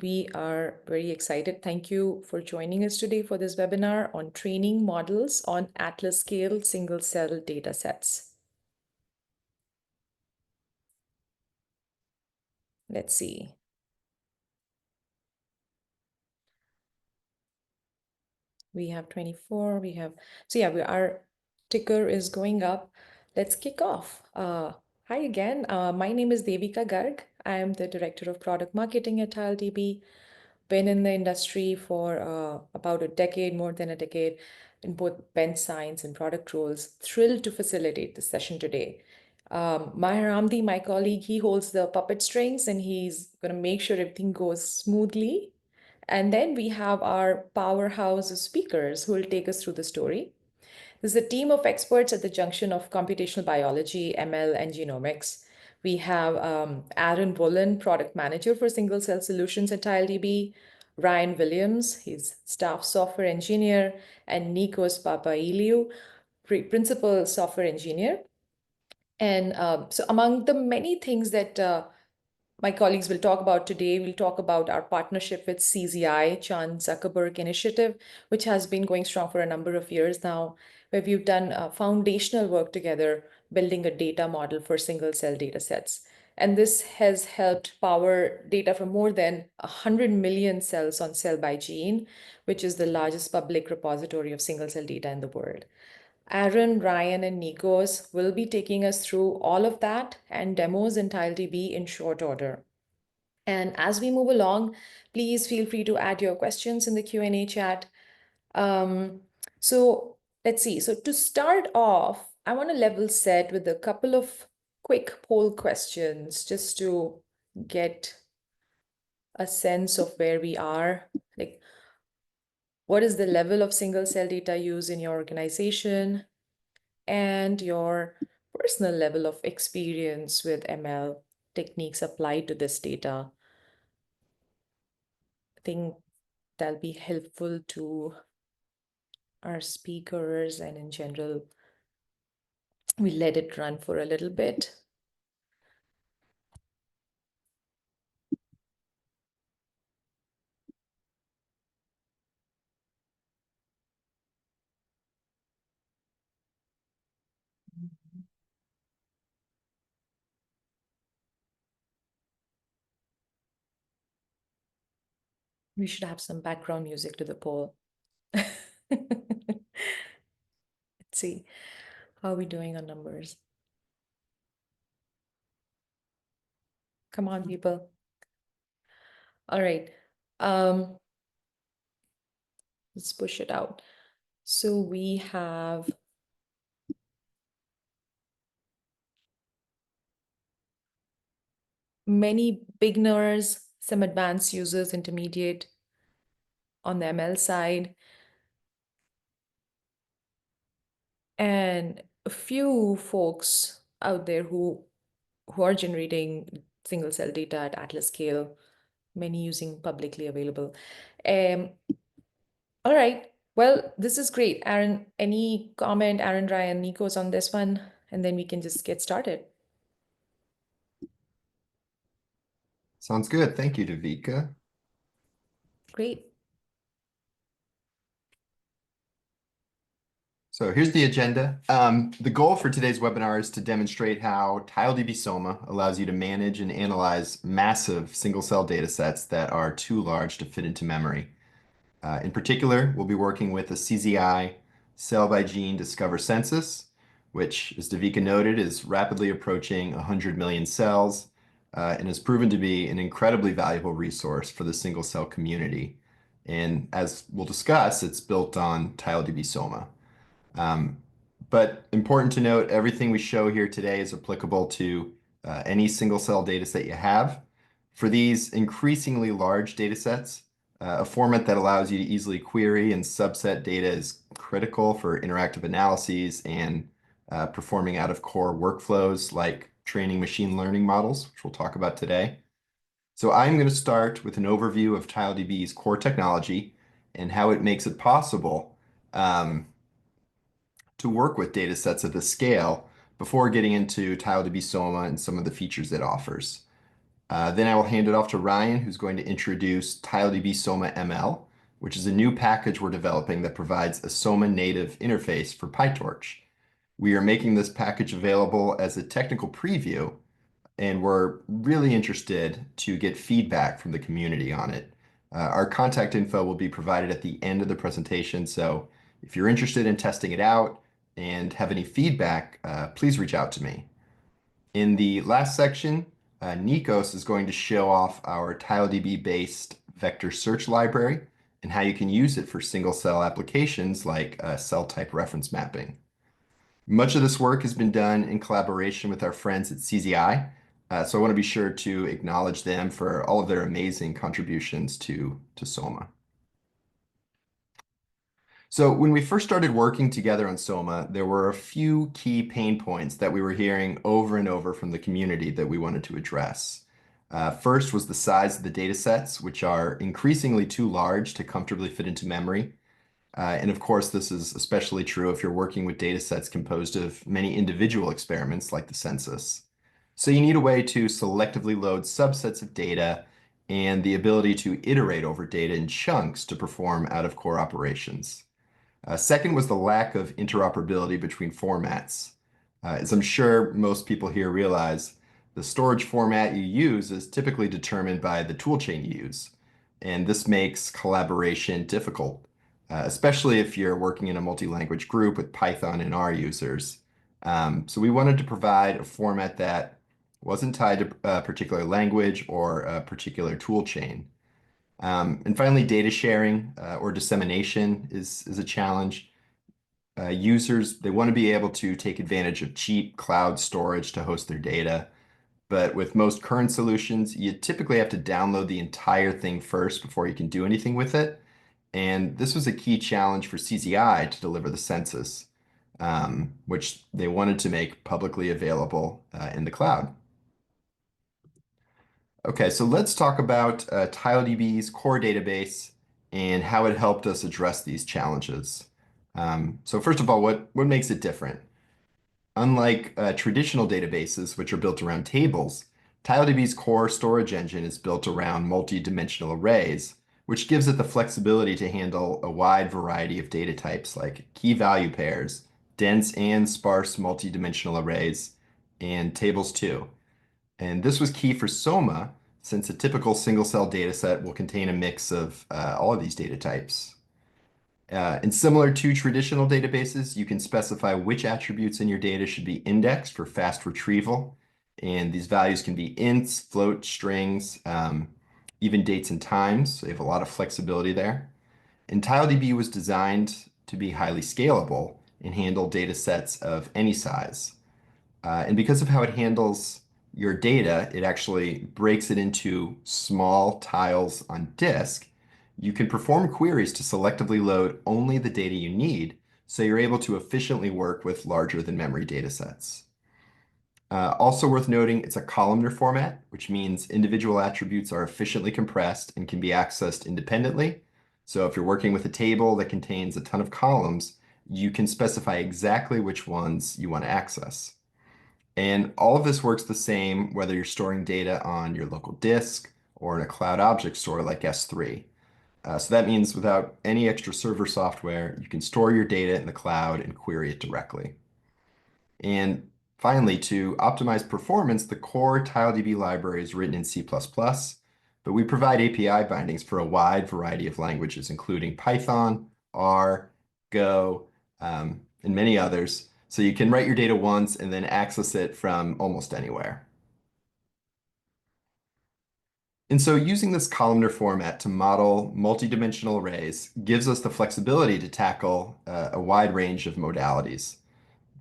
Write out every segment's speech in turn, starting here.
We are very excited. Thank you for joining us today for this webinar on training models on Atlas scale single cell data sets. Let's see. We have 24, our ticker is going up. Let's kick off. Hi again. My name is Devika Garg. I am the Director of Product Marketing at TileDB. Been in the industry for about a decade, more than a decade, in both bench science and product roles. Thrilled to facilitate this session today. Maher Hamdi, my colleague, he holds the puppet strings and he's going to make sure everything goes smoothly. And then we have our powerhouse of speakers who will take us through the story. This is a team of experts at the junction of computational biology, ML, and genomics. We have Aaron Bullen, product manager for single cell solutions at TileDB, Ryan Williams, he's staff software engineer, and Nikos Papailiou, principal software engineer. And so among the many things that my colleagues will talk about today, we'll talk about our partnership with CZI, Chan Zuckerberg Initiative, which has been going strong for a number of years now, where we've done foundational work together, building a data model for single cell data sets. And this has helped power data from more than 100 million cells on Cell by Gene, which is the largest public repository of single cell data in the world. Aaron, Ryan, and Nikos will be taking us through all of that and demos in TileDB in short order. And as we move along, please feel free to add your questions in the Q&A chat. So let's see. So to start off, I want to level set with a couple of quick poll questions just to get a sense of where we are. Like, what is the level of single cell data use in your organization and your personal level of experience with ML techniques applied to this data? I think that'll be helpful to our speakers, and in general, we let it run for a little bit. We should have some background music to the poll. Let's see, how are we doing on numbers? Come on, people. All right. Let's push it out. So we have many beginners, some advanced users, intermediate on the ML side, and a few folks out there who are generating single cell data at Atlas scale, many using publicly available. All right, well, this is great. Aaron, any comment, Aaron, Ryan, Nikos on this one? And then we can just get started. Sounds good. Thank you, Devika. Great. So here's the agenda. The goal for today's webinar is to demonstrate how TileDB SOMA allows you to manage and analyze massive single-cell data sets that are too large to fit into memory. In particular, we'll be working with the CZI Cell by Gene Discover Census, which, as Devika noted, is rapidly approaching 100 million cells and has proven to be an incredibly valuable resource for the single-cell community. And as we'll discuss, it's built on TileDB SOMA. But important to note, everything we show here today is applicable to any single cell data set you have. For these increasingly large data sets, a format that allows you to easily query and subset data is critical for interactive analyses and performing out of core workflows like training machine learning models, which we'll talk about today. So I'm going to start with an overview of TileDB's core technology and how it makes it possible to work with data sets of this scale before getting into TileDB SOMA and some of the features it offers. Then I will hand it off to Ryan, who's going to introduce TileDB SOMA-ML, which is a new package we're developing that provides a SOMA native interface for Pytorch. We are making this package available as a technical preview, and we're really interested to get feedback from the community on it. Our contact info will be provided at the end of the presentation, so if you're interested in testing it out and have any feedback, please reach out to me. In the last section, Nikos is going to show off our TileDB-based vector search library and how you can use it for single-cell applications like cell type reference mapping. Much of this work has been done in collaboration with our friends at CZI, so I want to be sure to acknowledge them for all of their amazing contributions to SOMA. So when we first started working together on SOMA, there were a few key pain points that we were hearing over and over from the community that we wanted to address. First was the size of the data sets, which are increasingly too large to comfortably fit into memory. And of course, this is especially true if you're working with data sets composed of many individual experiments like the census. So you need a way to selectively load subsets of data and the ability to iterate over data in chunks to perform out-of-core operations. Second was the lack of interoperability between formats. As I'm sure most people here realize, the storage format you use is typically determined by the toolchain you use, and this makes collaboration difficult, especially if you're working in a multi-language group with Python and R users. So we wanted to provide a format that wasn't tied to a particular language or a particular toolchain. And finally, data sharing or dissemination is a challenge. Users, they want to be able to take advantage of cheap cloud storage to host their data. But with most current solutions, you typically have to download the entire thing first before you can do anything with it. And this was a key challenge for CZI to deliver the census, which they wanted to make publicly available in the cloud. Okay, so let's talk about TileDB's core database and how it helped us address these challenges. So first of all, what makes it different? Unlike traditional databases, which are built around tables, TileDB's core storage engine is built around multi-dimensional arrays, which gives it the flexibility to handle a wide variety of data types like key value pairs, dense and sparse multi-dimensional arrays, and tables too. And this was key for SOMA, since a typical single-cell dataset will contain a mix of all of these data types. And similar to traditional databases, you can specify which attributes in your data should be indexed for fast retrieval. And these values can be ints, float, strings, even dates and times. So you have a lot of flexibility there. And TileDB was designed to be highly scalable and handle data sets of any size. And because of how it handles your data, it actually breaks it into small tiles on disk. You can perform queries to selectively load only the data you need, so you're able to efficiently work with larger than memory data sets. Also worth noting, it's a columnar format, which means individual attributes are efficiently compressed and can be accessed independently. So if you're working with a table that contains a ton of columns, you can specify exactly which ones you want to access. And all of this works the same whether you're storing data on your local disk or in a cloud object store like S3. So that means without any extra server software, you can store your data in the cloud and query it directly. And finally, to optimize performance, the core TileDB library is written in C++, but we provide API bindings for a wide variety of languages, including Python, R, Go, and many others. So you can write your data once and then access it from almost anywhere. And so using this columnar format to model multidimensional arrays gives us the flexibility to tackle a wide range of modalities.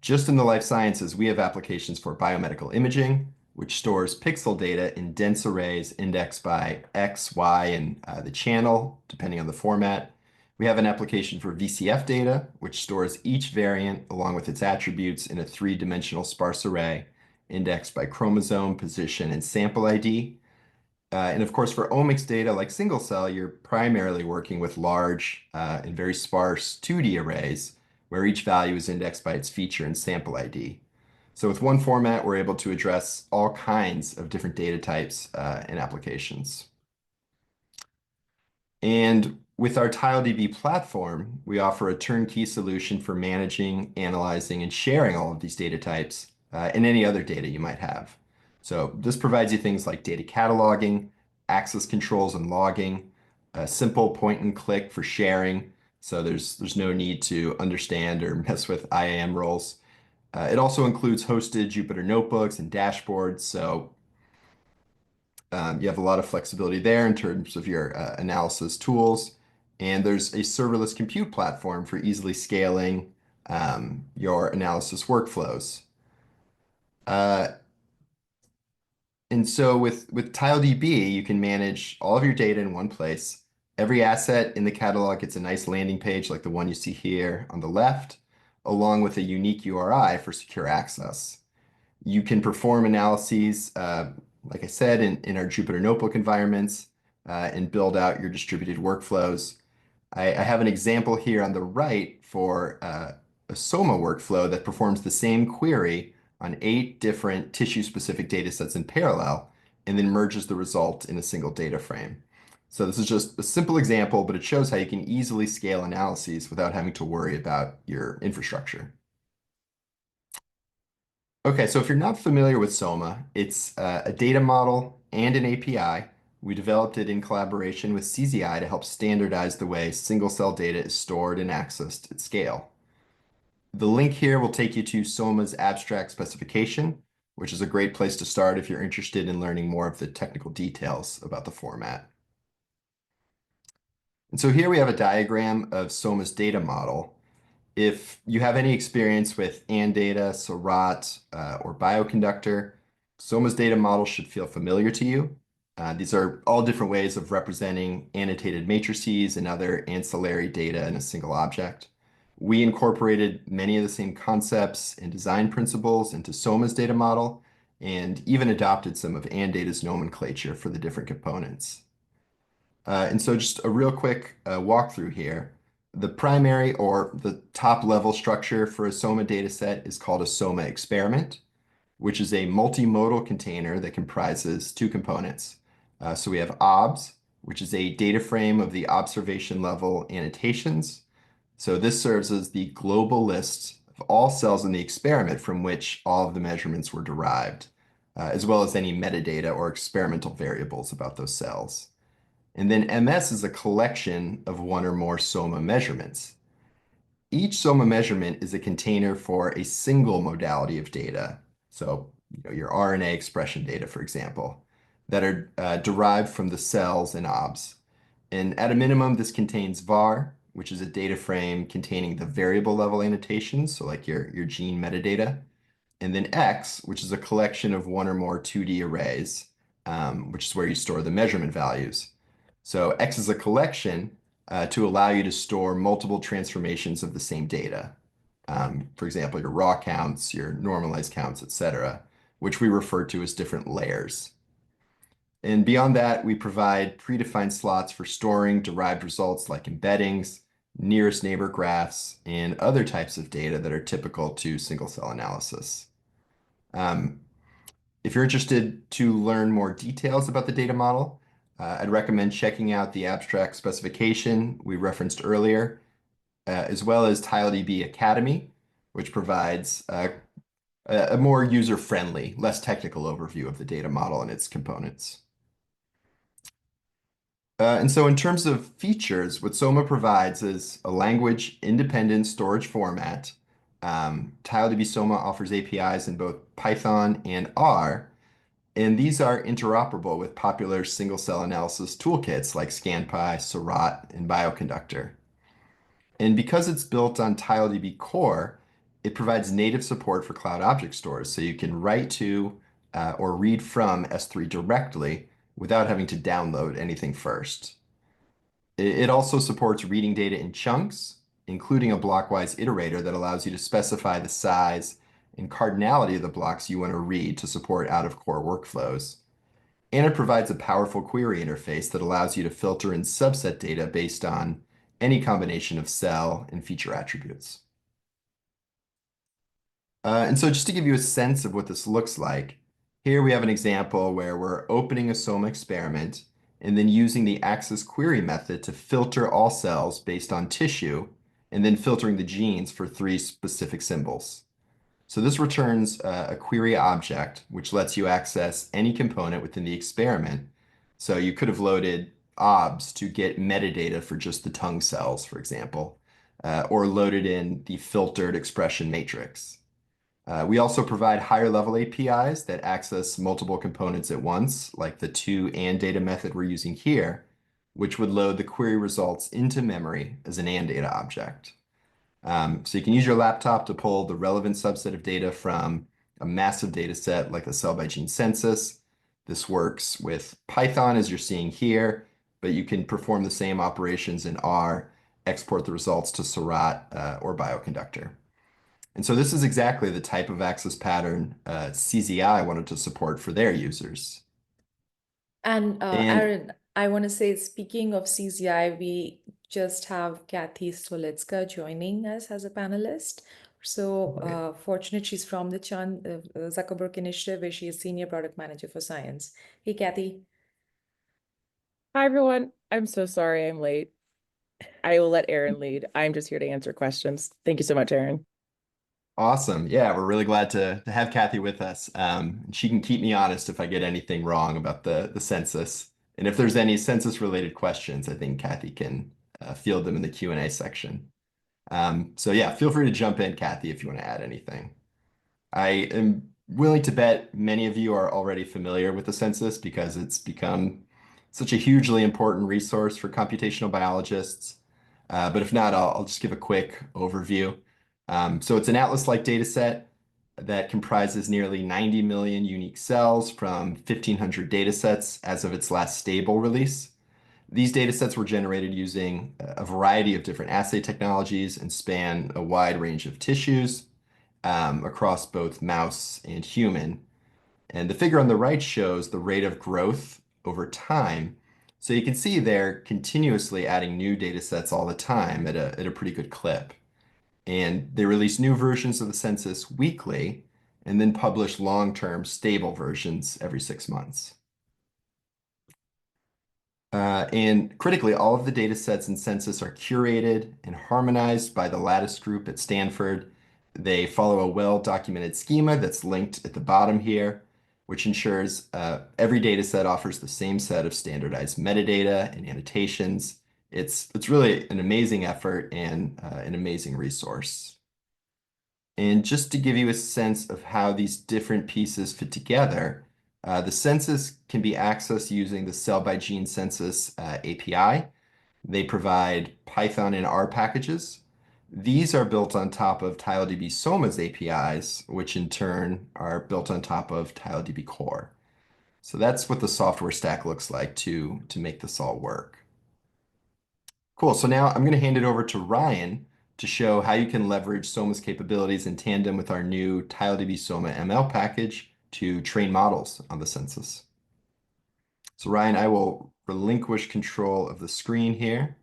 Just in the life sciences, we have applications for biomedical imaging, which stores pixel data in dense arrays indexed by X, Y, and the channel, depending on the format. We have an application for VCF data, which stores each variant along with its attributes in a three-dimensional sparse array indexed by chromosome, position, and sample ID. And of course, for omics data like single cell, you're primarily working with large and very sparse 2D arrays where each value is indexed by its feature and sample ID. So with one format, we're able to address all kinds of different data types and applications. And with our TileDB platform, we offer a turnkey solution for managing, analyzing, and sharing all of these data types and any other data you might have. So this provides you things like data cataloging, access controls and logging, a simple point and click for sharing. So there's no need to understand or mess with IAM roles. It also includes hosted Jupyter notebooks and dashboards. So you have a lot of flexibility there in terms of your analysis tools. And there's a serverless compute platform for easily scaling your analysis workflows. Uh, and so with TileDB, you can manage all of your data in one place. Every asset in the catalog gets a nice landing page like the one you see here on the left, along with a unique URI for secure access. You can perform analyses, like I said, in our Jupyter Notebook environments and build out your distributed workflows. I have an example here on the right for a SOMA workflow that performs the same query on 8 different tissue-specific data sets in parallel and then merges the result in a single data frame. So this is just a simple example, but it shows how you can easily scale analyses without having to worry about your infrastructure. Okay, so if you're not familiar with SOMA, it's a data model and an API. We developed it in collaboration with CZI to help standardize the way single-cell data is stored and accessed at scale. The link here will take you to SOMA's abstract specification, which is a great place to start if you're interested in learning more of the technical details about the format. And so here we have a diagram of SOMA's data model. If you have any experience with ANData, Seurat, or Bioconductor, SOMA's data model should feel familiar to you. These are all different ways of representing annotated matrices and other ancillary data in a single object. We incorporated many of the same concepts and design principles into SOMA's data model and even adopted some of ANData's nomenclature for the different components. And so just a real quick walkthrough here. The primary or the top level structure for a SOMA dataset is called a SOMA experiment, which is a multimodal container that comprises 2 components. So we have OBS, which is a data frame of the observation level annotations. So this serves as the global list of all cells in the experiment from which all of the measurements were derived, as well as any metadata or experimental variables about those cells. And then MS is a collection of one or more SOMA measurements. Each SOMA measurement is a container for a single modality of data. So, your RNA expression data, for example, that are derived from the cells in OBS. And at a minimum, this contains var, which is a data frame containing the variable level annotations, so like your gene metadata. And then X, which is a collection of one or more 2D arrays, which is where you store the measurement values. So X is a collection to allow you to store multiple transformations of the same data. For example, your raw counts, your normalized counts, etc., which we refer to as different layers. And beyond that, we provide predefined slots for storing derived results like embeddings, nearest neighbor graphs, and other types of data that are typical to single-cell analysis. Um, if you're interested to learn more details about the data model, I'd recommend checking out the abstract specification we referenced earlier, as well as TileDB Academy, which provides a more user-friendly, less technical overview of the data model and its components. And so in terms of features, what SOMA provides is a language-independent storage format. TileDB SOMA offers APIs in both Python and R, and these are interoperable with popular single-cell analysis toolkits like ScanPy, Seurat, and Bioconductor. And because it's built on TileDB Core, it provides native support for cloud object stores, so you can write to or read from S3 directly without having to download anything first. It also supports reading data in chunks, including a blockwise iterator that allows you to specify the size and cardinality of the blocks you want to read to support out-of-core workflows. And it provides a powerful query interface that allows you to filter in subset data based on any combination of cell and feature attributes. And so just to give you a sense of what this looks like, here we have an example where we're opening a SOMA experiment and then using the access query method to filter all cells based on tissue and then filtering the genes for three specific symbols. So this returns a query object, which lets you access any component within the experiment. So you could have loaded OBS to get metadata for just the tongue cells, for example, or loaded in the filtered expression matrix. We also provide higher level APIs that access multiple components at once, like the to and data method we're using here, which would load the query results into memory as an and data object. So you can use your laptop to pull the relevant subset of data from a massive data set like the cell by gene census. This works with Python as you're seeing here, but you can perform the same operations in R, export the results to Seurat or Bioconductor. And so this is exactly the type of access pattern CZI wanted to support for their users. And And Aaron, I want to say, speaking of CZI, we just have Kathy Solitska joining us as a panelist. So right. fortunate she's from the Zuckerberg Initiative, where she is Senior Product Manager for Science. Hey, Kathy. Hi, everyone. I'm so sorry I'm late. I will let Erin lead. I'm just here to answer questions. Thank you so much, Erin. Awesome. Yeah, we're really glad to have Kathy with us. She can keep me honest if I get anything wrong about the census. And if there's any census related questions, I think Kathy can field them in the Q&A section. So yeah, feel free to jump in, Kathy, if you want to add anything. I am willing to bet many of you are already familiar with the census because it's become such a hugely important resource for computational biologists. But if not, I'll just give a quick overview. So it's an atlas-like data set that comprises nearly 90 million unique cells from 1,500 data sets as of its last stable release. These data sets were generated using a variety of different assay technologies and span a wide range of tissues across both mouse and human. And the figure on the right shows the rate of growth over time. So you can see they're continuously adding new data sets all the time at a pretty good clip. And they release new versions of the census weekly and then publish long-term stable versions every 6 months. And critically, all of the data sets in census are curated and harmonized by the Lattice group at Stanford. They follow a well-documented schema that's linked at the bottom here, which ensures every data set offers the same set of standardized metadata and annotations. It's really an amazing effort and an amazing resource. And just to give you a sense of how these different pieces fit together, the census can be accessed using the cell by gene census API. They provide Python and R packages. These are built on top of TileDB SOMA's APIs, which in turn are built on top of TileDB Core. So that's what the software stack looks like to make this all work. Cool. So now I'm going to hand it over to Ryan to show how you can leverage SOMA's capabilities in tandem with our new TileDB SOMA-ML package to train models on the census. So Ryan, I will relinquish control of the screen here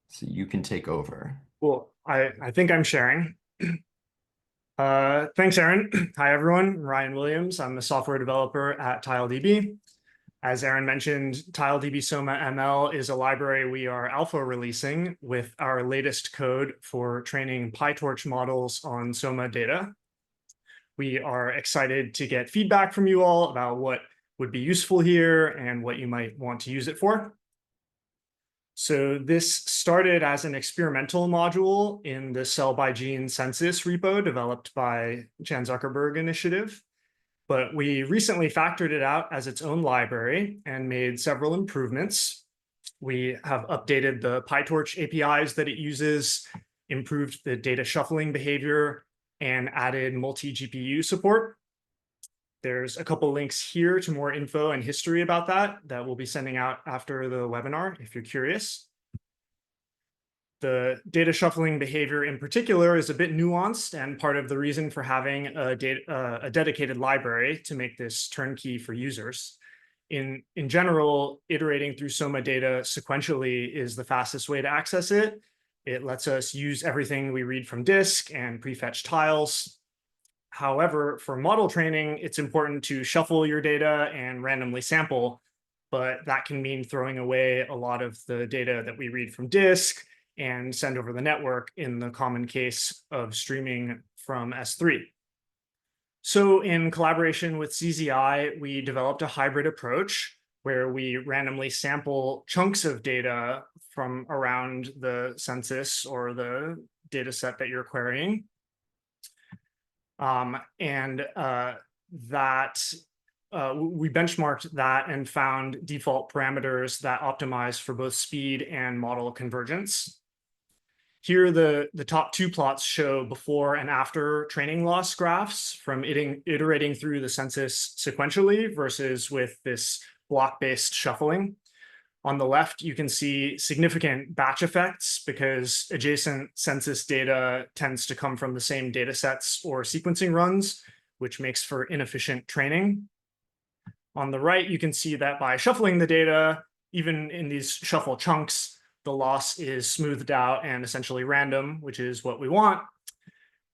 so you can take over. Cool. I think I'm sharing. Thanks, Aaron. Hi, everyone. Ryan Williams. I'm a software developer at TileDB. As Aaron mentioned, TileDB SOMA-ML is a library we are alpha releasing with our latest code for training Pytorch models on SOMA data. We are excited to get feedback from you all about what would be useful here and what you might want to use it for. So this started as an experimental module in the cell by gene census repo developed by Chan Zuckerberg Initiative. But we recently factored it out as its own library and made several improvements. We have updated the Pytorch APIs that it uses, improved the data shuffling behavior, and added multi-GPU support. There's a couple links here to more info and history about that we'll be sending out after the webinar if you're curious. The data shuffling behavior in particular is a bit nuanced and part of the reason for having a dedicated library to make this turnkey for users. In general, iterating through SOMA data sequentially is the fastest way to access it. It lets us use everything we read from disk and prefetch tiles. However, for model training, it's important to shuffle your data and randomly sample, but that can mean throwing away a lot of the data that we read from disk and send over the network in the common case of streaming from S3. So in collaboration with CZI, we developed a hybrid approach where we randomly sample chunks of data from around the census or the data set that you're querying. We benchmarked that and found default parameters that optimize for both speed and model convergence. Here, the top two plots show before and after training loss graphs from iterating through the census sequentially versus with this block-based shuffling. On the left, you can see significant batch effects because adjacent census data tends to come from the same data sets or sequencing runs, which makes for inefficient training. On the right, you can see that by shuffling the data, even in these shuffle chunks, the loss is smoothed out and essentially random, which is what we want.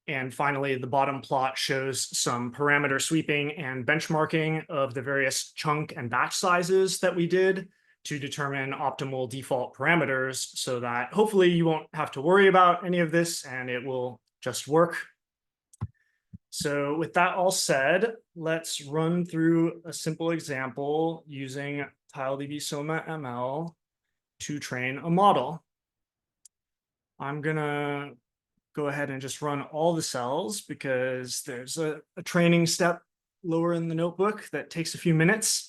And finally, the bottom plot shows some parameter sweeping and benchmarking of the various chunk and batch sizes that we did to determine optimal default parameters so that hopefully you won't have to worry about any of this and it will just work. So with that all said, let's run through a simple example using TileDB SOMA-ML to train a model. I'm gonna go ahead and just run all the cells because there's a training step lower in the notebook that takes a few minutes.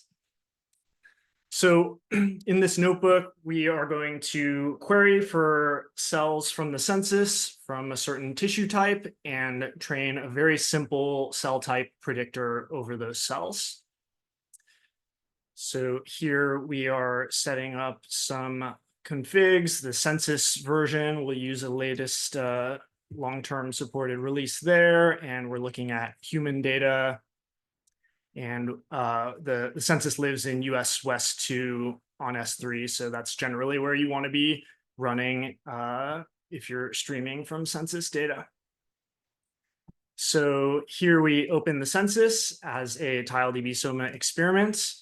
So in this notebook, we are going to query for cells from the census from a certain tissue type and train a very simple cell type predictor over those cells. So here we are setting up some configs. The census version will use the latest long-term supported release there, and we're looking at human data. And the census lives in US West 2 on S3, so that's generally where you want to be running if you're streaming from census data. So here we open the census as a TileDB SOMA experiment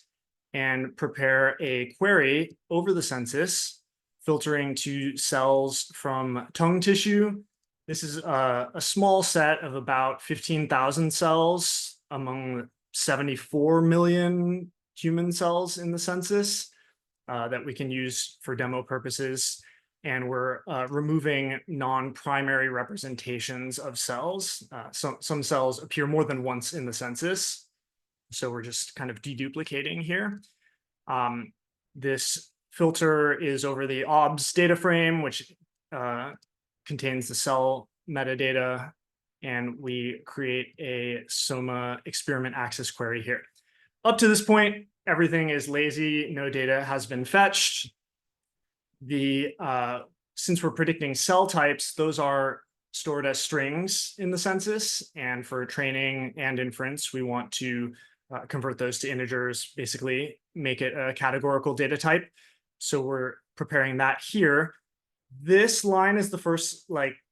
and prepare a query over the census, filtering to cells from tongue tissue. This is a small set of about 15,000 cells among 74 million human cells in the census that we can use for demo purposes. And we're removing non-primary representations of cells. Some cells appear more than once in the census. So we're just kind of deduplicating here. This filter is over the OBS data frame, which contains the cell metadata, and we create a SOMA experiment access query here. Up to this point, everything is lazy. No data has been fetched. Since we're predicting cell types, those are stored as strings in the census. And for training and inference, we want to convert those to integers, basically make it a categorical data type. So we're preparing that here. This line is the first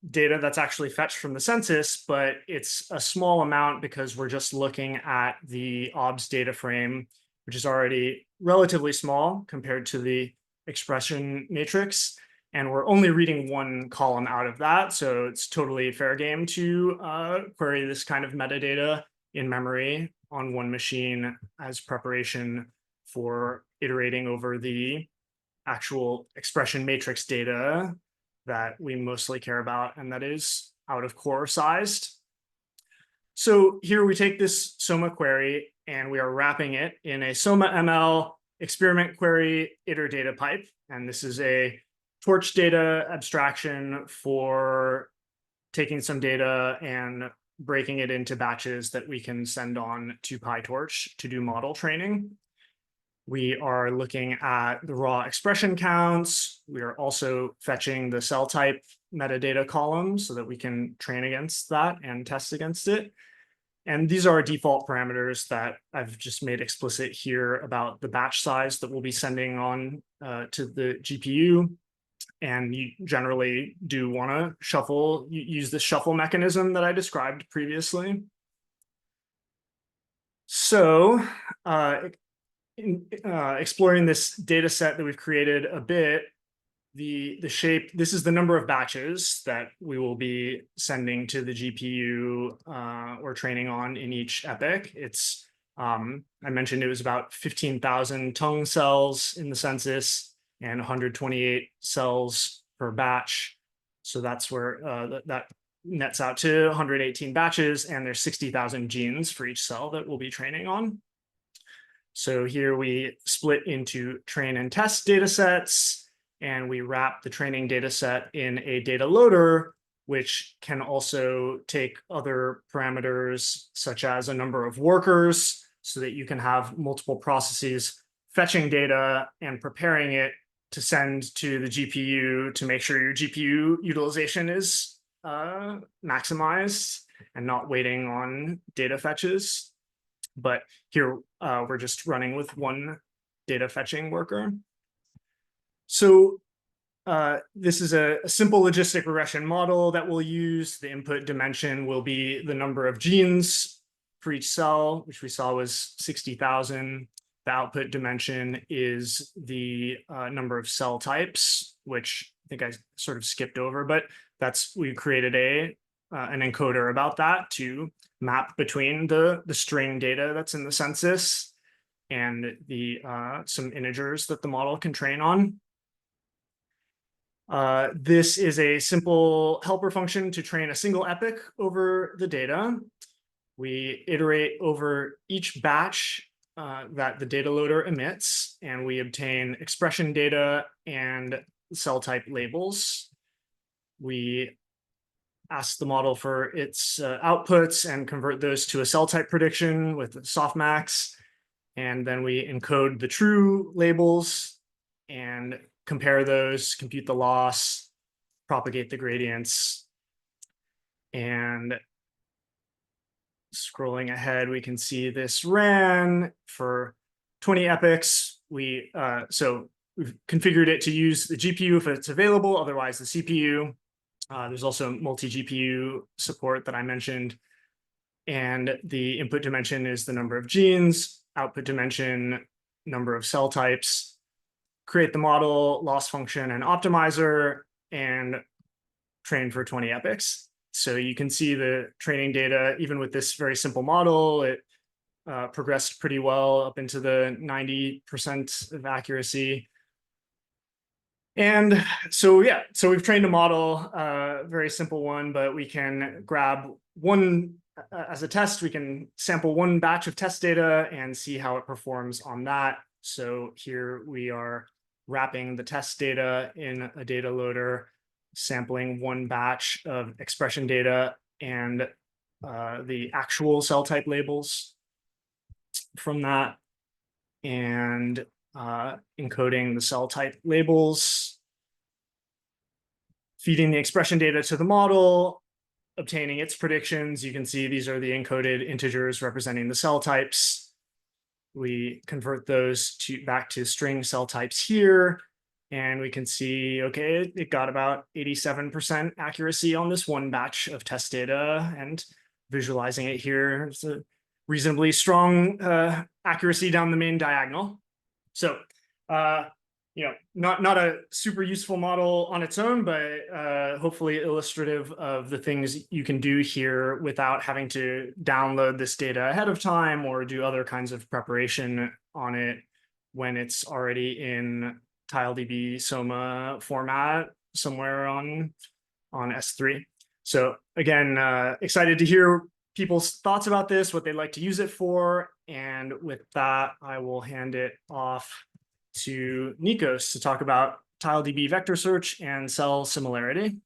data that's actually fetched from the census, but it's a small amount because we're just looking at the OBS data frame, which is already relatively small compared to the expression matrix. And we're only reading one column out of that. So it's totally fair game to query this kind of metadata in memory on one machine as preparation for iterating over the actual expression matrix data that we mostly care about, and that is out of core sized. So here we take this SOMA query and we are wrapping it in a SOMA-ML experiment query iter data pipe. And this is a torch data abstraction for taking some data and breaking it into batches that we can send on to Pytorch to do model training. We are looking at the raw expression counts. We are also fetching the cell type metadata column so that we can train against that and test against it. And these are default parameters that I've just made explicit here about the batch size that we'll be sending on to the GPU. and you generally do want to shuffle, use the shuffle mechanism that I described previously. So exploring this data set that we've created a bit, the shape, this is the number of batches that we will be sending to the GPU or training on in each epoch. It's, I mentioned it was about 15,000 tongue cells in the census and 128 cells per batch. So that's where that nets out to 118 batches, and there's 60,000 genes for each cell that we'll be training on. So here we split into train and test data sets, and we wrap the training data set in a data loader, which can also take other parameters such as a number of workers, so that you can have multiple processes fetching data and preparing it to send to the GPU to make sure your GPU utilization is maximized and not waiting on data fetches. But here we're just running with one data fetching worker. So this is a simple logistic regression model that we'll use. The input dimension will be the number of genes for each cell, which we saw was 60,000. The output dimension is the number of cell types, which I think I sort of skipped over, but we created an encoder about that to map between the string data that's in the census and the some integers that the model can train on. This is a simple helper function to train a single epoch over the data. We iterate over each batch that the data loader emits, and we obtain expression data and cell type labels. We ask the model for its outputs and convert those to a cell type prediction with softmax. And then we encode the true labels and compare those, compute the loss, propagate the gradients. And scrolling ahead, we can see this ran for 20 epochs. So we've configured it to use the GPU if it's available, otherwise the CPU. There's also multi-GPU support that I mentioned. And the input dimension is the number of genes, output dimension, number of cell types. Create the model, loss function, and optimizer, and train for 20 epochs. So you can see the training data, even with this very simple model, it progressed pretty well up into the 90% of accuracy. And so, yeah, so we've trained a model, very simple one, but we can grab one as a test. We can sample one batch of test data and see how it performs on that. So here we are wrapping the test data in a data loader, sampling one batch of expression data and the actual cell type labels from that, and encoding the cell type labels, feeding the expression data to the model, obtaining its predictions. You can see these are the encoded integers representing the cell types. We convert those back to string cell types here, and we can see, okay, it got about 87% accuracy on this one batch of test data, and visualizing it here, it's a reasonably strong accuracy down the main diagonal. So, you know, not a super useful model on its own, but hopefully illustrative of the things you can do here without having to download this data ahead of time or do other kinds of preparation on it when it's already in TileDB SOMA format somewhere on S3. So again, excited to hear people's thoughts about this, what they'd like to use it for. And with that, I will hand it off to Nikos to talk about TileDB vector search and cell similarity.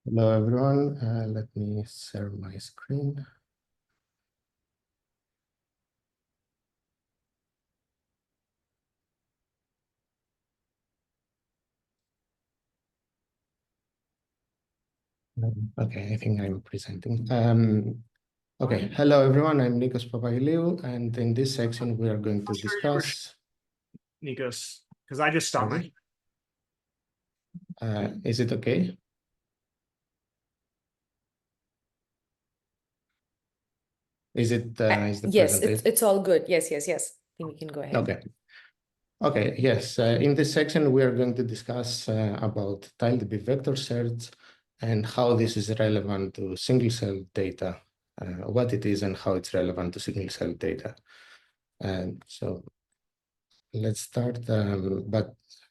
Hello, everyone. Let me share my screen. Okay, I think I'm presenting. Okay, hello, everyone. I'm Nikos Papagiliou, and in this section, we are going to discuss. Nikos, because I just stopped my. Is it okay? Is the Yes, presentation? it's all good. Yes. I think we can go ahead. Okay. Okay, yes. In this section, we are going to discuss about TileDB vector search and how this is relevant to single-cell data, what it is and how it's relevant to single-cell data. And so let's start,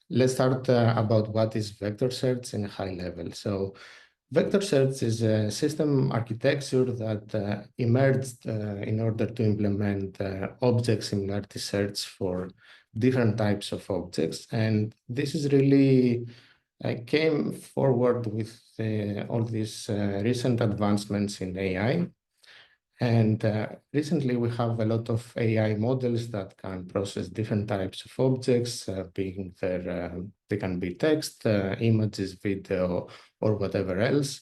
let's start about what is vector search in a high level. So vector search is a system architecture that emerged in order to implement object similarity search for different types of objects. And this is really came forward with all these recent advancements in AI. And recently we have a lot of AI models that can process different types of objects, being they can be text, images, video, or whatever else.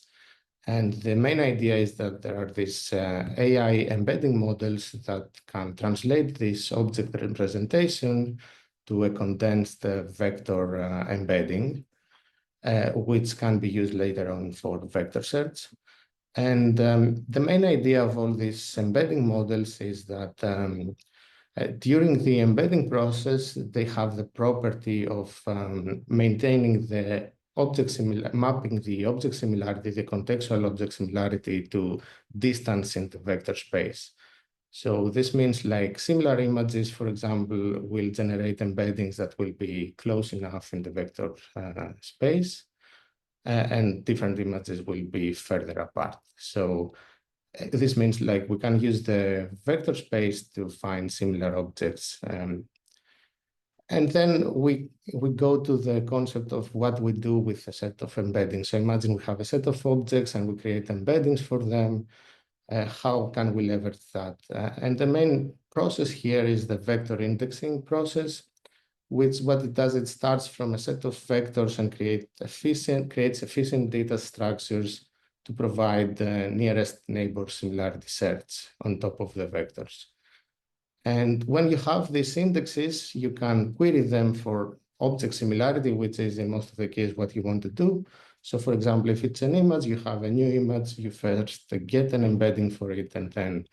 And the main idea is that there are these AI embedding models that can translate this object representation to a condensed vector embedding, which can be used later on for vector search. And the main idea of all these embedding models is that during the embedding process, they have the property of maintaining the mapping the object similarity, the contextual object similarity to distance in the vector space. So this means like similar images, for example, will generate embeddings that will be close enough in the vector space, and different images will be further apart. So this means like we can use the vector space to find similar objects. And then we go to the concept of what we do with a set of embeddings. So imagine we have a set of objects and we create embeddings for them. How can we leverage that? And the main process here is the vector indexing process, which what it does, it starts from a set of vectors and creates efficient data structures to provide nearest neighbor similarity search on top of the vectors. And when you have these indexes, you can query them for object similarity, which is in most of the case what you want to do. So for example, if it's an image, you have a new image, you first get an embedding for it and then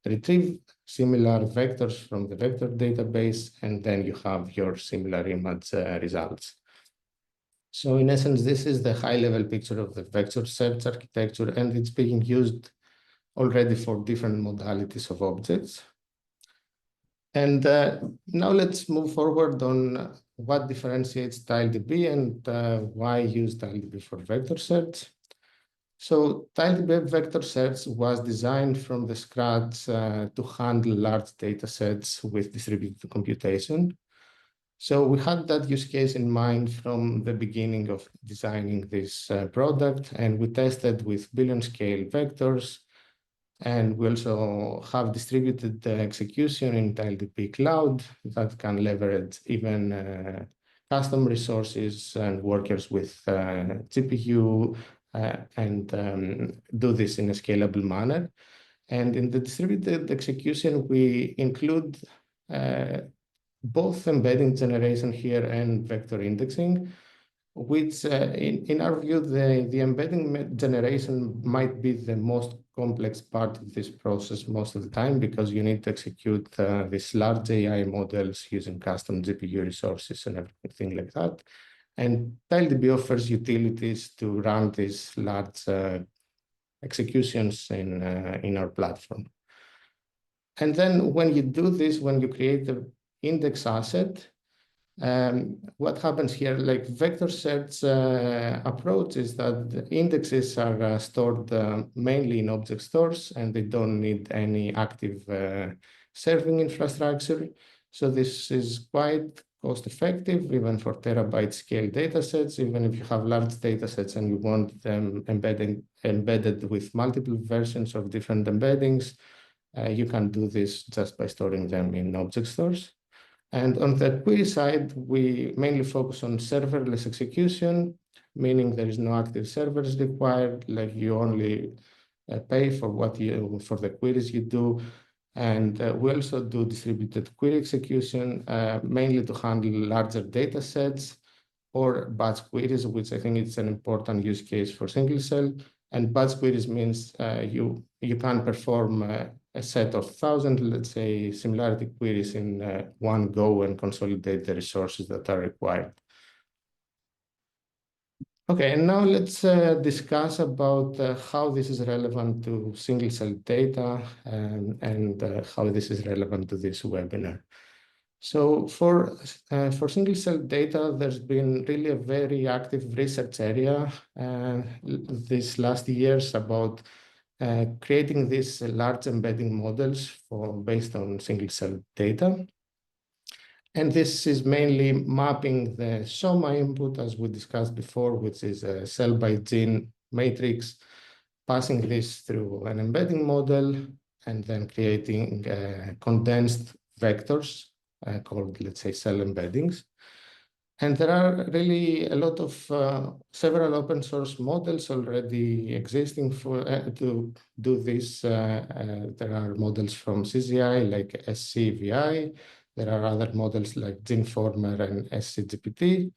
retrieve similar vectors from the vector database, and then you have your similar image results. So in essence, this is the high-level picture of the vector search architecture, and it's being used already for different modalities of objects. And now let's move forward on what differentiates TileDB and why use TileDB for vector search. So TileDB vector search was designed from the scratch to handle large data sets with distributed computation. So we had that use case in mind from the beginning of designing this product, and we tested with billion scale vectors. And we also have distributed execution in TileDB Cloud that can leverage even custom resources and workers with GPU and do this in a scalable manner. And in the distributed execution, we include both embedding generation here and vector indexing, which in our view, the embedding generation might be the most complex part of this process most of the time, because you need to execute these large AI models using custom GPU resources and everything like that. And TileDB offers utilities to run these large executions in our platform. And then when you do this, when you create the index asset, what happens here, like vector search approach, is that the indexes are stored mainly in object stores, and they don't need any active serving infrastructure. So this is quite cost effective, even for terabyte scale datasets. Even if you have large datasets and you want them embedded with multiple versions of different embeddings, you can do this just by storing them in object stores. And on the query side, we mainly focus on serverless execution, meaning there is no active servers required, like you only pay for for the queries you do. And we also do distributed query execution, mainly to handle larger data sets or batch queries, which I think is an important use case for single cell. And batch queries means you can perform a set of 1,000, let's say, similarity queries in one go and consolidate the resources that are required. Okay, and now let's discuss about how this is relevant to single cell data and how this is relevant to this webinar. So for single cell data, there's been really a very active research area these last years about creating these large embedding models based on single cell data. And this is mainly mapping the SOMA input, as we discussed before, which is a cell by gene matrix, passing this through an embedding model, and then creating condensed vectors called, let's say, cell embeddings. And there are really a lot of several open source models already existing for to do this. There are models from CGI like SCVI. There are other models like GeneFormer and SCGPT.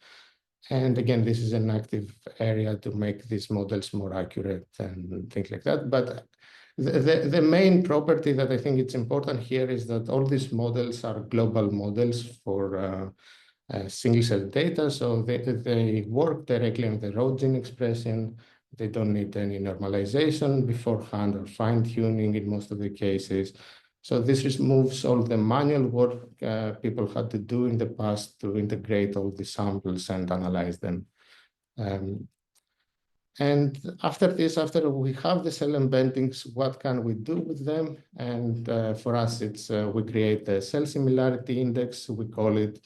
And again, this is an active area to make these models more accurate and things like that. But the main property that I think it's important here is that all these models are global models for single cell data. So they work directly on the raw gene expression. They don't need any normalization beforehand or fine tuning in most of the cases. So this removes all the manual work people had to do in the past to integrate all the samples and analyze them. And after this, after we have the cell embeddings, what can we do with them? And for us, it's we create a cell similarity index, we call it,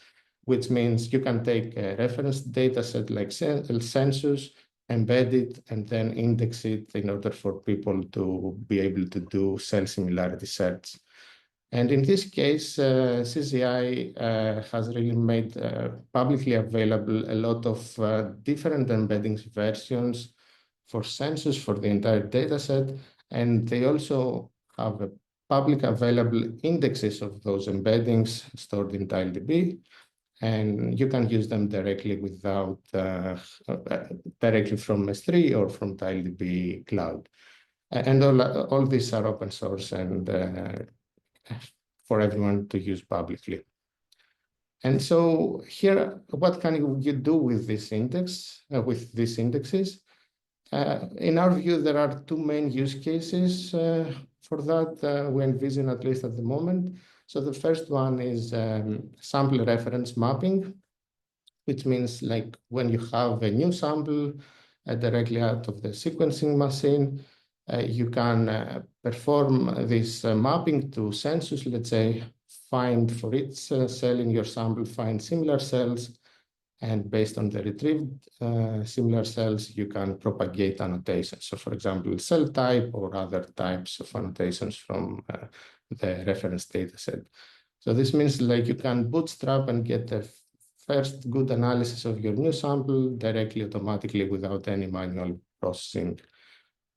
which means you can take a reference data set like census, embed it, and then index it in order for people to be able to do cell similarity search. And in this case, CCI has really made publicly available a lot of different embeddings versions for census for the entire data set. And they also have a public available indexes of those embeddings stored in TileDB. And you can use them directly without directly from S3 or from TileDB Cloud. And all these are open source and for everyone to use publicly. And so here, what can you do with this index, with these indexes? In our view, there are two main use cases for that we envision, at least at the moment. So the first one is sample reference mapping, which means like when you have a new sample directly out of the sequencing machine, you can perform this mapping to census, let's say, find for each cell in your sample, find similar cells, and based on the retrieved similar cells, you can propagate annotations. So for example, cell type or other types of annotations from the reference data set. So this means like you can bootstrap and get the first good analysis of your new sample directly, automatically, without any manual processing.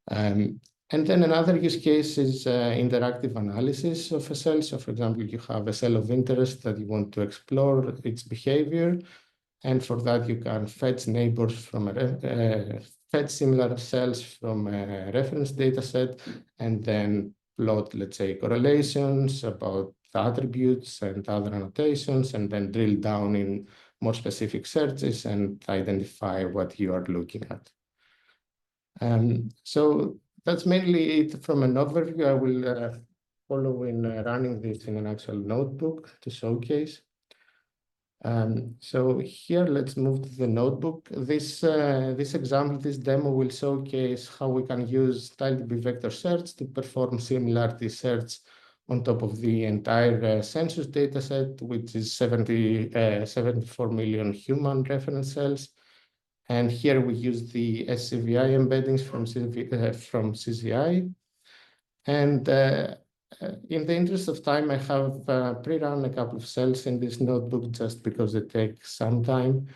And then another use case is interactive analysis of a cell. So for example, you have a cell of interest that you want to explore its behavior. And for that, you can fetch neighbors from fetch similar cells from a reference data set, and then plot, let's say, correlations about the attributes and other annotations, and then drill down in more specific searches and identify what you are looking at. So that's mainly it from an overview. I will follow in running this in an actual notebook to showcase. So here, let's move to the notebook. This example, this demo will showcase how we can use TileDB vector search to perform similarity search on top of the entire census dataset, which is 74 million human reference cells. And here we use the SCVI embeddings from CCI. And in the interest of time, I have pre-run a couple of cells in this notebook just because it takes some time.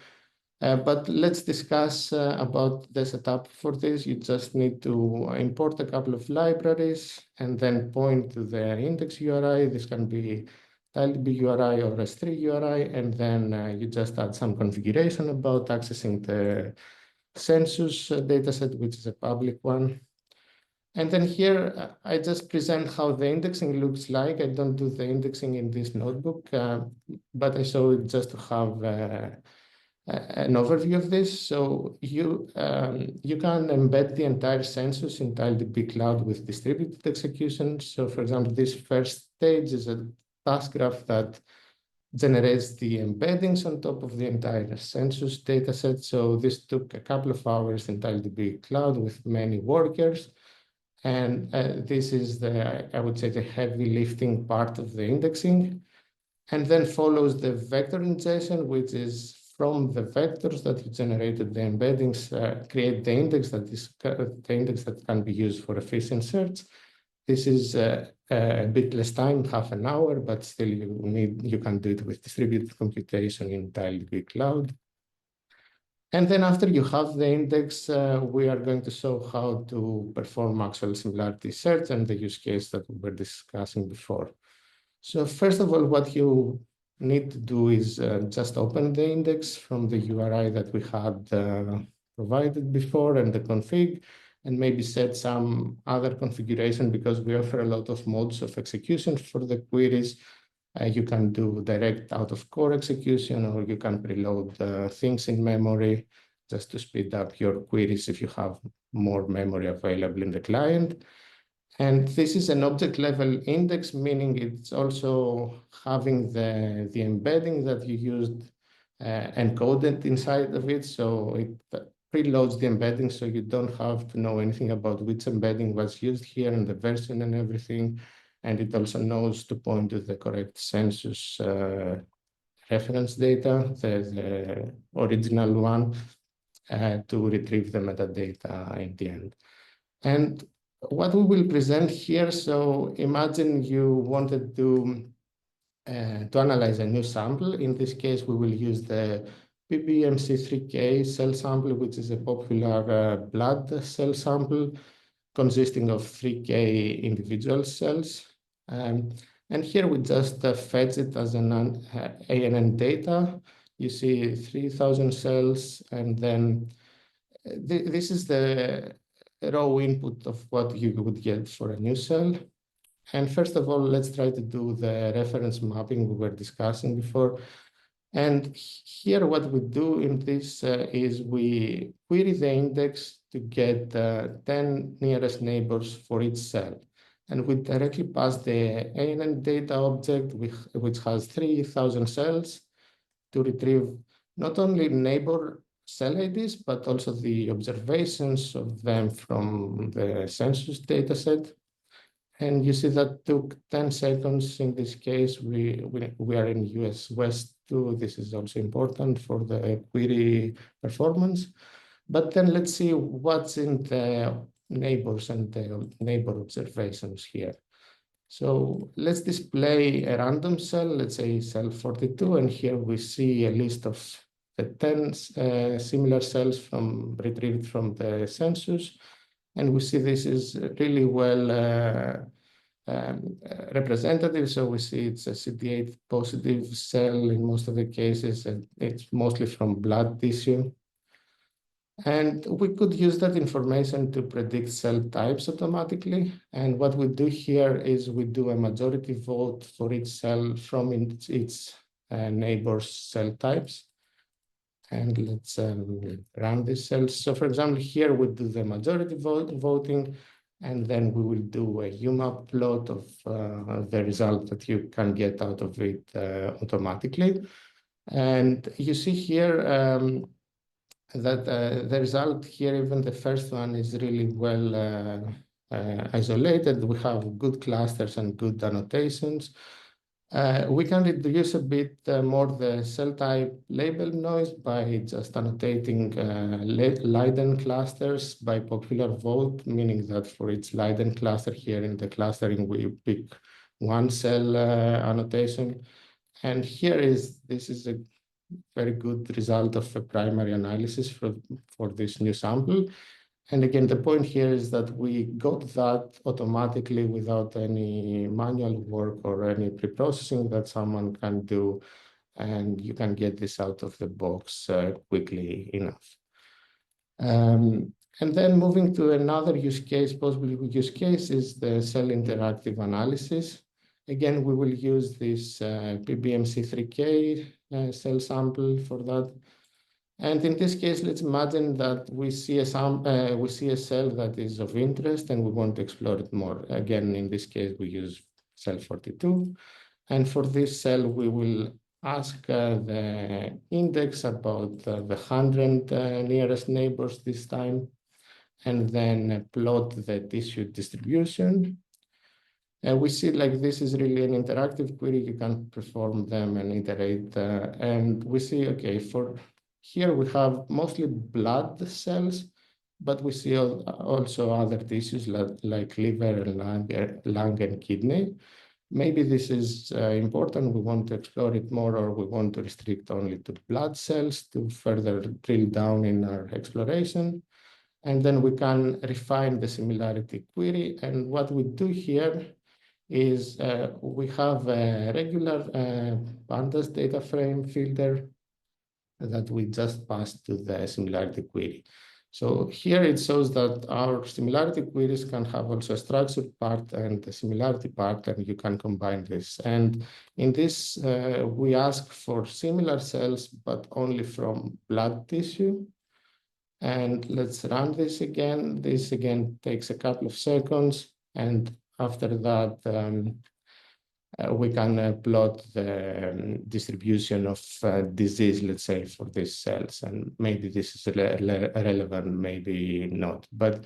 But let's discuss about the setup for this. You just need to import a couple of libraries and then point to the index URI. This can be TileDB URI or S3 URI, and then you just add some configuration about accessing the census dataset, which is a public one. And then here, I just present how the indexing looks like. I don't do the indexing in this notebook, but I show it just to have an overview of this. So you can embed the entire census in TileDB Cloud with distributed execution. So for example, this first stage is a task graph that generates the embeddings on top of the entire census dataset. So this took a couple of hours in TileDB Cloud with many workers. And this is I would say, the heavy lifting part of the indexing. And then follows the vector ingestion, which is from the vectors that you generated, the embeddings, create the index that can be used for efficient search. This is a bit less time, half an hour, but still you can do it with distributed computation in TileDB Cloud. And then after you have the index, we are going to show how to perform actual similarity search and the use case that we were discussing before. So first of all, what you need to do is just open the index from the URI that we had provided before and the config, and maybe set some other configuration because we offer a lot of modes of execution for the queries. You can do direct out of core execution, or you can preload things in memory just to speed up your queries if you have more memory available in the client. And this is an object level index, meaning it's also having the embedding that you used encoded inside of it. So it preloads the embedding, so you don't have to know anything about which embedding was used here and the version and everything. And it also knows to point to the correct census reference data, the original one, to retrieve the metadata in the end. And what we will present here, so imagine you wanted to analyze a new sample. In this case, we will use the PBMC3K cell sample, which is a popular blood cell sample consisting of 3K individual cells. And here we just fetch it as an ANN data. You see 3,000 cells, and then this is the raw input of what you would get for a new cell. And first of all, let's try to do the reference mapping we were discussing before. And here what we do in this is we query the index to get 10 nearest neighbors for each cell. And we directly pass the ANN data object, which has 3,000 cells, to retrieve not only neighbor cell IDs, but also the observations of them from the census dataset. And you see that took 10 seconds. In this case, we are in US West 2. This is also important for the query performance. But then let's see what's in the neighbors and the neighbor observations here. So let's display a random cell, let's say cell 42, and here we see a list of the 10 similar cells retrieved from the census. And we see this is really well representative. So we see it's a CD8 positive cell in most of the cases, and it's mostly from blood tissue. And we could use that information to predict cell types automatically. And what we do here is we do a majority vote for each cell from its neighbor's cell types. And let's run these cells. So for example, here we do the majority voting, and then we will do a UMAP plot of the result that you can get out of it automatically. And you see here that the result here, even the first one, is really well isolated. We have good clusters and good annotations. We can reduce a bit more the cell type label noise by just annotating Leiden clusters by popular vote, meaning that for each Leiden cluster here in the clustering, we pick one cell annotation. And this is a very good result of a primary analysis for this new sample. And again, the point here is that we got that automatically without any manual work or any pre-processing that someone can do, and you can get this out of the box quickly enough. And then moving to another use case, possible use case, is the cell interactive analysis. Again, we will use this PBMC3K cell sample for that. And in this case, let's imagine that we see a cell that is of interest and we want to explore it more. Again, in this case, we use cell 42. And for this cell, we will ask the index about the 100 nearest neighbors this time, and then plot the tissue distribution. And we see like this is really an interactive query. You can perform them and iterate. And we see, okay, for here we have mostly blood cells, but we see also other tissues like liver, lung, and kidney. Maybe this is important. We want to explore it more, or we want to restrict only to blood cells to further drill down in our exploration. And then we can refine the similarity query. And what we do here is we have a regular pandas data frame filter that we just pass to the similarity query. So here it shows that our similarity queries can have also a structured part and a similarity part, and you can combine this. And in this, we ask for similar cells, but only from blood tissue. And let's run this again. This again takes a couple of seconds. And after that, we can plot the distribution of disease, let's say, for these cells. And maybe this is relevant, maybe not. But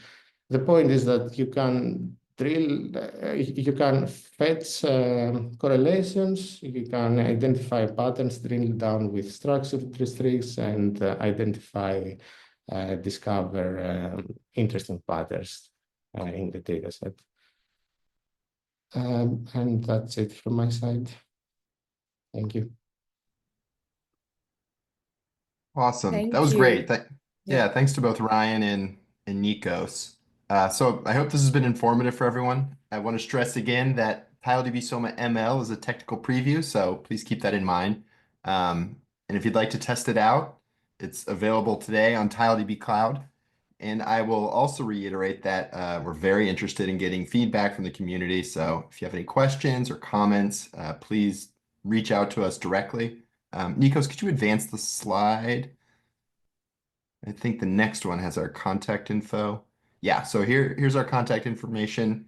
the point is that you can drill, you can fetch correlations, you can identify patterns, drill down with structured restricts, and discover interesting patterns in the data set. And that's it from my side. Thank you. Awesome. Thank That was you. great. Yeah. Yeah, thanks to both Ryan and Nikos. So I hope this has been informative for everyone. I want to stress again that TileDB SOMA-ML is a technical preview, so please keep that in mind. And if you'd like to test it out, it's available today on TileDB Cloud. And I will also reiterate that we're very interested in getting feedback from the community. So if you have any questions or comments, please reach out to us directly. Nikos, could you advance the slide? I think the next one has our contact info. Yeah, so here's our contact information.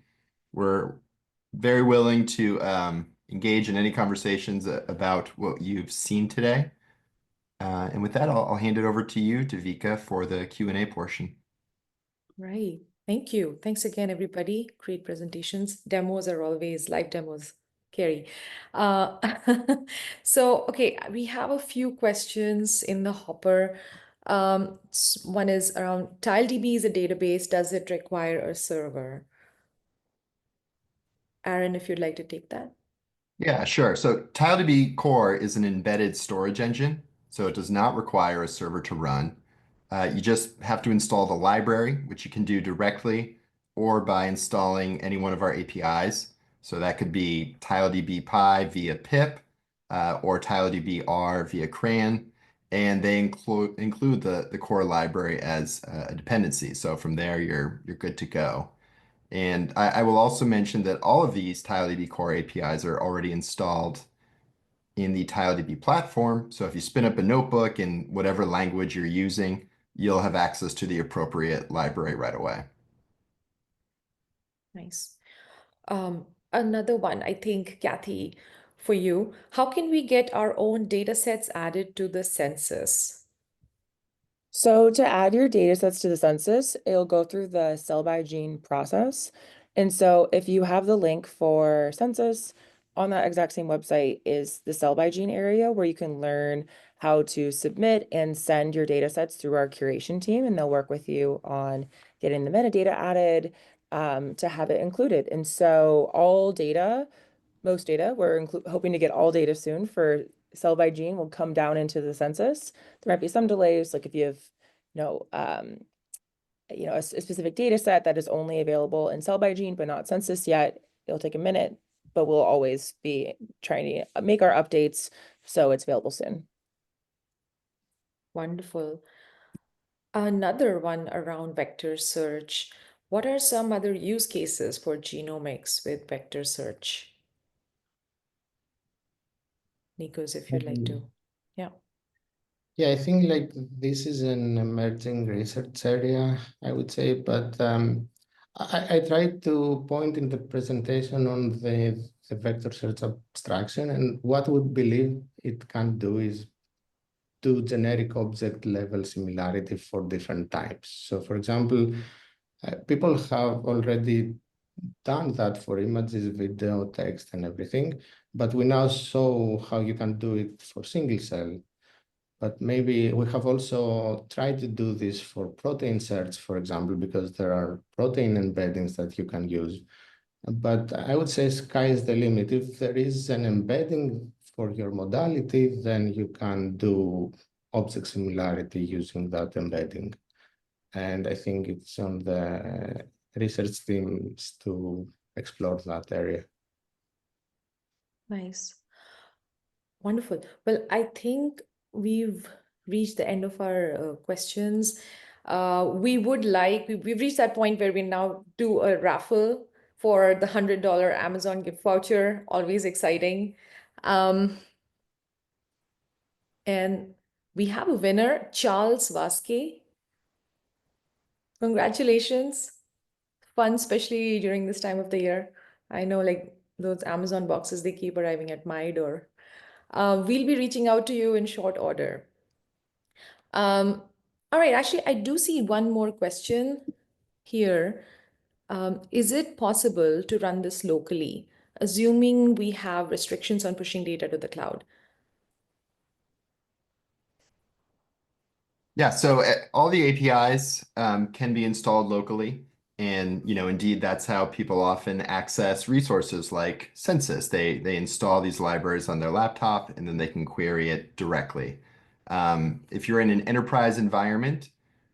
We're very willing to engage in any conversations about what you've seen today. And with that, I'll hand it over to you, to Vika, for the Q&A portion. Right. Thank you. Thanks again, everybody. Great presentations. Demos are always live demos. Carrie. So, okay, we have a few questions in the hopper. One is around TileDB is a database. Does it require a server? Aaron, if you'd like to take that. Yeah, sure. So TileDB Core is an embedded storage engine, so it does not require a server to run. You just have to install the library, which you can do directly or by installing any one of our APIs. So that could be TileDB Py via pip or TileDB R via CRAN. And they include the core library as a dependency. So from there, you're good to go. And I will also mention that all of these TileDB Core APIs are already installed in the TileDB platform. So if you spin up a notebook in whatever language you're using, you'll have access to the appropriate library right away. Nice. Another one, I think, Kathy, for you. How can we get our own data sets added to the census? So to add your data sets to the census, it'll go through the cell by gene process. And so if you have the link for census, on that exact same website is the cell by gene area where you can learn how to submit and send your data sets through our curation team, and they'll work with you on getting the metadata added to have it included. And so all data, most data, we're hoping to get all data soon for cell by gene will come down into the census. There might be some delays, like if you have, a specific data set that is only available in cell by gene, but not census yet, it'll take a minute, but we'll always be trying to make our updates so it's available soon. Wonderful. Another one around vector search. What are some other use cases for genomics with vector search? Nikos, if you'd like to. Yeah. Yeah, I think like this is an emerging research area, I would say, but I tried to point in the presentation on the vector search abstraction, and what we believe it can do is do generic object level similarity for different types. So for example, people have already done that for images, video, text, and everything, but we now saw how you can do it for single cell. But maybe we have also tried to do this for protein search, for example, because there are protein embeddings that you can use. But I would say sky is the limit. If there is an embedding for your modality, then you can do object similarity using that embedding. And I think it's on the research teams to explore that area. Nice. Wonderful. Well, I think we've reached the end of our questions. We've reached that point where we now do a raffle for the $100 Amazon gift voucher. Always exciting. And we have a winner, Charles Vasquez. Congratulations. Fun, especially during this time of the year. I know like those Amazon boxes, they keep arriving at my door. We'll be reaching out to you in short order. All right, actually, I do see one more question here. Is it possible to run this locally, assuming we have restrictions on pushing data to the cloud? Yeah, so all the APIs can be installed locally. And, indeed, that's how people often access resources like Census. They install these libraries on their laptop, and then they can query it directly. If you're in an enterprise environment,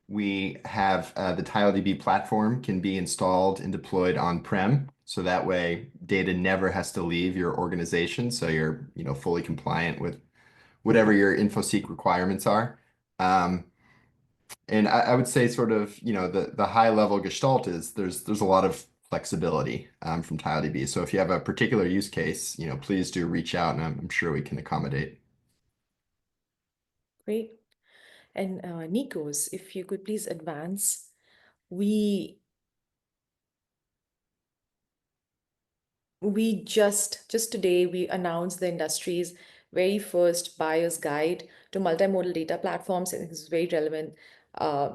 we have the TileDB platform can be installed and deployed on-prem. So that way, data never has to leave your organization. So you're, fully compliant with whatever your InfoSeek requirements are. And I would say sort of, the high level gestalt is there's a lot of flexibility from TileDB. So if you have a particular use case, please do reach out, and I'm sure we can accommodate. Great. And Nikos, if you could please advance. We just today we announced the industry's very first buyer's guide to multimodal data platforms. I think it's very relevant.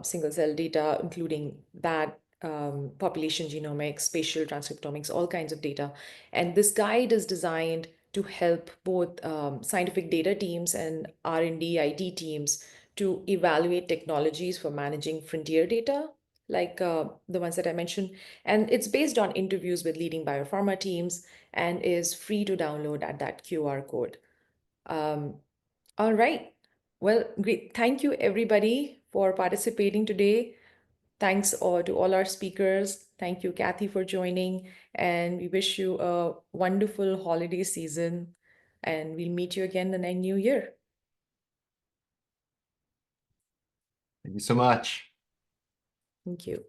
Single cell data, including that population genomics, spatial transcriptomics, all kinds of data. And this guide is designed to help both scientific data teams and R&D IT teams to evaluate technologies for managing frontier data, like the ones that I mentioned. And it's based on interviews with leading biopharma teams and is free to download at that QR code. All right. Well, great. Thank you, everybody, for participating today. Thanks to all our speakers. Thank you, Kathy, for joining. And we wish you a wonderful holiday season. And we'll meet you again in the new year. Thank you so much. Thank you.